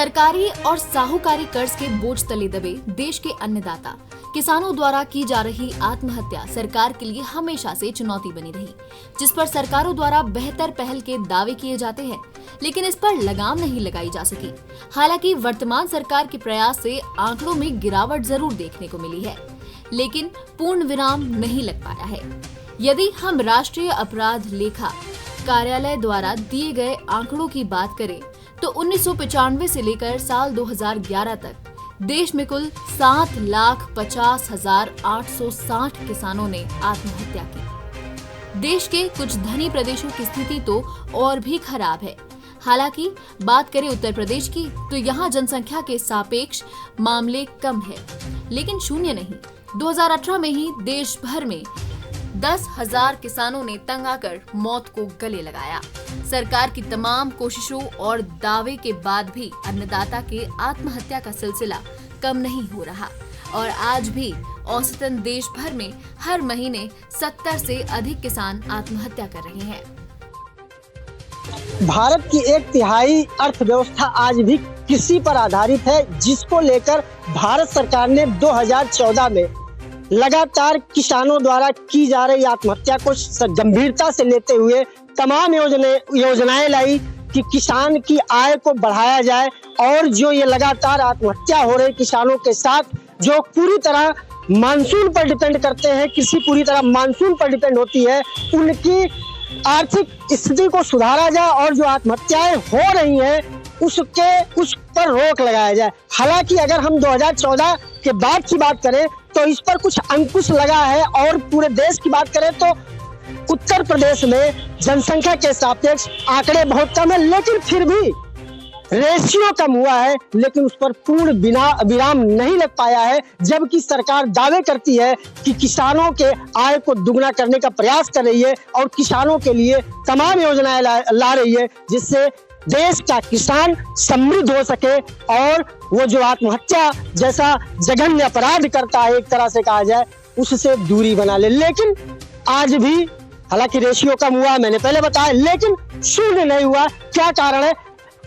सरकारी और साहूकारी कर्ज के बोझ तले दबे देश के अन्नदाता किसानों द्वारा की जा रही आत्महत्या सरकार के लिए हमेशा से चुनौती बनी रही, जिस पर सरकारों द्वारा बेहतर पहल के दावे किए जाते हैं, लेकिन इस पर लगाम नहीं लगाई जा सकी। हालांकि वर्तमान सरकार के प्रयास से आंकड़ों में गिरावट जरूर देखने को मिली है, लेकिन पूर्ण विराम नहीं लग पाया है। यदि हम राष्ट्रीय अपराध लेखा कार्यालय द्वारा दिए गए आंकड़ों की बात करें तो 1995 से लेकर साल 2011 तक देश में कुल 7,50,860 किसानों ने आत्महत्या की। देश के कुछ धनी प्रदेशों की स्थिति तो और भी खराब है। हालांकि बात करें उत्तर प्रदेश की तो यहाँ जनसंख्या के सापेक्ष मामले कम है, लेकिन शून्य नहीं। 2018 में ही देश भर में 10,000 किसानों ने तंग आकर मौत को गले लगाया। सरकार की तमाम कोशिशों और दावे के बाद भी अन्नदाता के आत्महत्या का सिलसिला कम नहीं हो रहा और आज भी औसतन देश भर में हर महीने 70 से अधिक किसान आत्महत्या कर रहे हैं। भारत की 1/3 अर्थव्यवस्था आज भी कृषि पर आधारित है, जिसको लेकर भारत सरकार ने 2014 में लगातार किसानों द्वारा की जा रही आत्महत्या को गंभीरता से लेते हुए तमाम योजनाएं लाई कि किसान की आय को बढ़ाया जाए और जो ये लगातार आत्महत्या हो रही किसानों के साथ, जो पूरी तरह मानसून पर डिपेंड करते हैं, कृषि पूरी तरह मानसून पर डिपेंड होती है, उनकी आर्थिक स्थिति को सुधारा जाए और जो आत्महत्याएं हो रही हैं उस पर रोक लगाया जाए। हालांकि अगर हम 2014 के बाद की बात करें तो इस पर कुछ अंकुश लगा है और पूरे देश की बात करें तो उत्तर प्रदेश में जनसंख्या के सापेक्ष आंकड़े बहुत कम है, लेकिन फिर भी रेशियो कम हुआ है, लेकिन उस पर पूर्ण विराम नहीं लग पाया है। जबकि सरकार दावे करती है कि किसानों के आय को दुगना करने का प्रयास कर रही है और किसानों के लिए तमाम योजनाएं ला रही है, जिससे देश का किसान समृद्ध हो सके और वो जो आत्महत्या जैसा जघन्य अपराध करता है, एक तरह से कहा जाए, उससे दूरी बना ले। लेकिन आज भी हालांकि रेशियो कम हुआ, मैंने पहले बताया, लेकिन शून्य नहीं हुआ। क्या कारण है?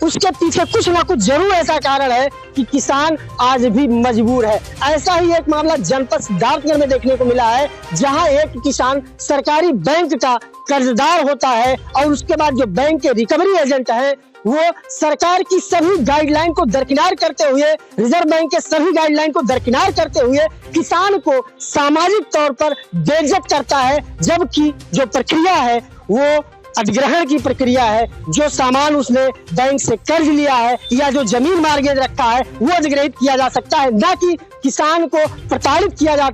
उसके पीछे कुछ ना कुछ जरूर ऐसा कारण है कि किसान आज भी मजबूर है। ऐसा ही एक मामला जनपद सिद्धार्थनगर में देखने को मिला है, जहां एक किसान सरकारी बैंक का कर्जदार होता है और उसके बाद जो बैंक के रिकवरी एजेंट है वो सरकार की सभी गाइडलाइन को दरकिनार करते हुए, रिजर्व बैंक के सभी गाइडलाइन को दरकिनार करते हुए किसान को सामाजिक तौर पर बेइज्जत करता है। जबकि जो प्रक्रिया है वो अधिग्रहण की प्रक्रिया है, जो सामान उसने बैंक से कर्ज लिया है या जो जमीन मार्गेज रखा है वो अधिग्रहित किया जा सकता है, ना कि किसान को प्रताड़ित किया जा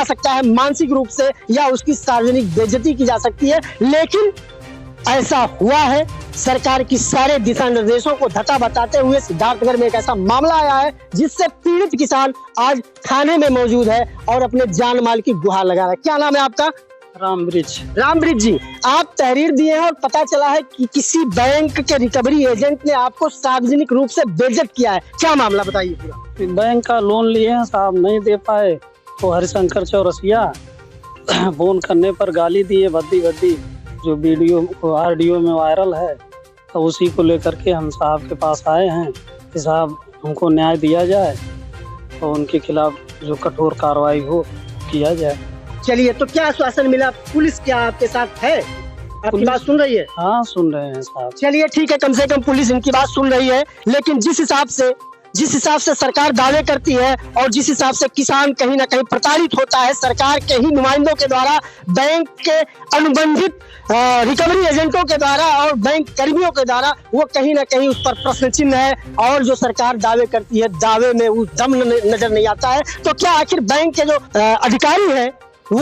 सकता है मानसिक रूप से या उसकी सार्वजनिक बेइज्जती की जा सकती है। लेकिन ऐसा हुआ है। सरकार की सारे दिशा निर्देशों को धता बताते हुए सिद्धार्थनगर में एक ऐसा मामला आया है जिससे पीड़ित किसान आज थाने में मौजूद है और अपने जान माल की गुहार लगा रहा है। क्या नाम है आपका? रामब्रिज जी, आप तहरीर दिए हैं और पता चला है कि किसी बैंक के रिकवरी एजेंट ने आपको सार्वजनिक रूप से बेइज्जत किया है। क्या मामला बताइए पूरा। बैंक का लोन लिए हैं साहब, नहीं दे पाए तो हरिशंकर चौरसिया फोन करने पर गाली दिए भद्दी, जो वीडियो आरडीओ में वायरल है, तो उसी को लेकर के हम साहब के पास आए हैं कि साहब हमको न्याय दिया जाए और उनके खिलाफ जो कठोर कार्रवाई हो किया जाए। चलिए, तो क्या आश्वासन मिला? पुलिस क्या आपके साथ है? आपकी बात सुन रही है? हाँ, सुन रहे हैं साहब। चलिए ठीक है, कम से कम पुलिस इनकी बात सुन रही है। लेकिन जिस हिसाब से सरकार दावे करती है और जिस हिसाब से किसान कहीं ना कहीं प्रताड़ित होता है सरकार के ही नुमाइंदों के द्वारा, बैंक के अनुबंधित रिकवरी एजेंटों के द्वारा और बैंक कर्मियों के द्वारा, वो कहीं ना कहीं उस पर प्रश्न चिन्ह है और जो सरकार दावे करती है दावे में वो दम नजर नहीं आता है। तो क्या आखिर बैंक के जो अधिकारी है वो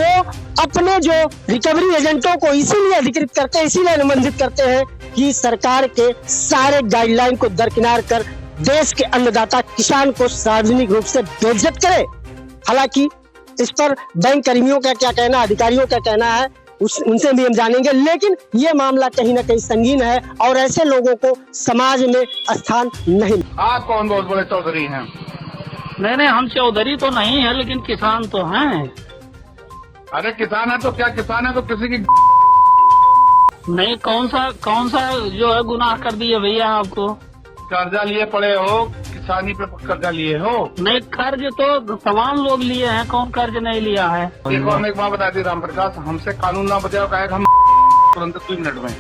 अपने जो रिकवरी एजेंटों को इसीलिए अधिकृत करते हैं, इसीलिए अनुबंधित करते हैं कि सरकार के सारे गाइडलाइन को दरकिनार कर देश के अन्नदाता किसान को सार्वजनिक रूप से बेइज्जत करे। हालांकि इस पर बैंक कर्मियों का क्या कहना, अधिकारियों का कहना है, उनसे भी हम जानेंगे। लेकिन ये मामला कहीं ना कहीं संगीन है और ऐसे लोगों को समाज में स्थान नहीं। आप कौन बहुत बड़े चौधरी हैं? नहीं, हम चौधरी तो नहीं है, लेकिन किसान तो हैं। अरे किसान है तो क्या, किसान है तो किसी की नहीं, कौन सा जो है गुनाह कर दिया भैया आपको? कर्जा लिए पड़े हो, किसानी पे कर्जा लिए हो। नहीं, कर्ज तो तमाम लोग लिए हैं, कौन कर्ज नहीं लिया है। देखो हम एक बात बता दी राम प्रकाश, हमसे कानून ना बचाओ कहे हम तुरंत 2 मिनट में।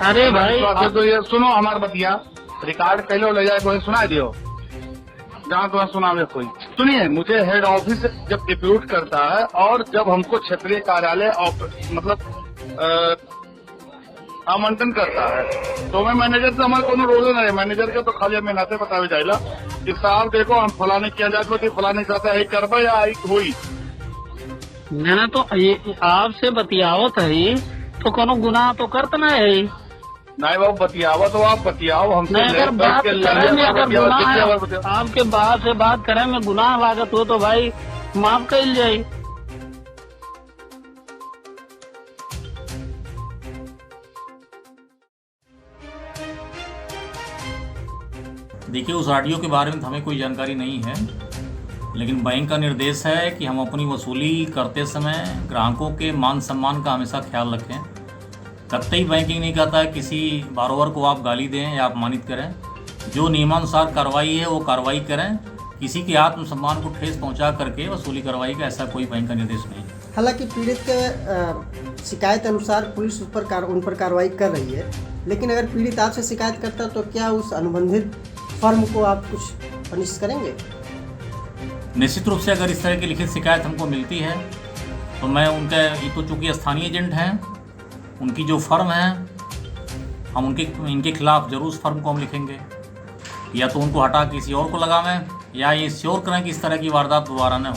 अरे भाई तो ये सुनो हमारे बतिया, रिकॉर्ड पहले ले जाए कोई सुना दियो, जहाँ तुम्हें सुनावे कोई। सुनिए, मुझे हेड ऑफिस जब डिप्यूट करता है और जब हमको क्षेत्रीय कार्यालय मतलब आमंत्रण करता है, तो मैं मैनेजर से हमारे कोनो रोल नहीं है। मैनेजर के तो खाली हमें नाते बतावे जाएगा कि साहब देखो हम फलाने किया जाए तो फलाने चाहता है करबा या हुई। मैंने तो ये आपसे बतियावत है तो कोनो गुनाह तो करत ना है। नहीं बाबू बतियावा तो आप बतियाओ हमसे। नहीं, अगर बात करें में अगर गुनाह है, आपके बात से बात करें में गुनाह लागत हो तो भाई माफ कर जाये। देखिए, उस ऑडियो के बारे में हमें कोई जानकारी नहीं है, लेकिन बैंक का निर्देश है कि हम अपनी वसूली करते समय ग्राहकों के मान सम्मान का हमेशा ख्याल रखें। कतई बैंकिंग नहीं कहता है किसी बारोवर को आप गाली दें या अपमानित करें। जो नियमानुसार कार्रवाई है वो कार्रवाई करें। किसी के आत्मसम्मान को ठेस पहुंचा करके वसूली कार्रवाई का ऐसा कोई बैंक का निर्देश नहीं है। हालांकि पीड़ित के शिकायत अनुसार पुलिस उन पर कार्रवाई कर रही है, लेकिन अगर पीड़ित आपसे शिकायत करता तो क्या उस अनुबंधित फर्म को आप कुछ पनिश करेंगे? निश्चित रूप से अगर इस तरह की लिखित शिकायत हमको मिलती है तो मैं उनके, ये तो चूँकि स्थानीय एजेंट हैं, उनकी जो फर्म है हम इनके खिलाफ जरूर उस फर्म को हम लिखेंगे, या तो उनको हटा किसी और को लगावें या ये श्योर करें कि इस तरह की वारदात दोबारा न हो।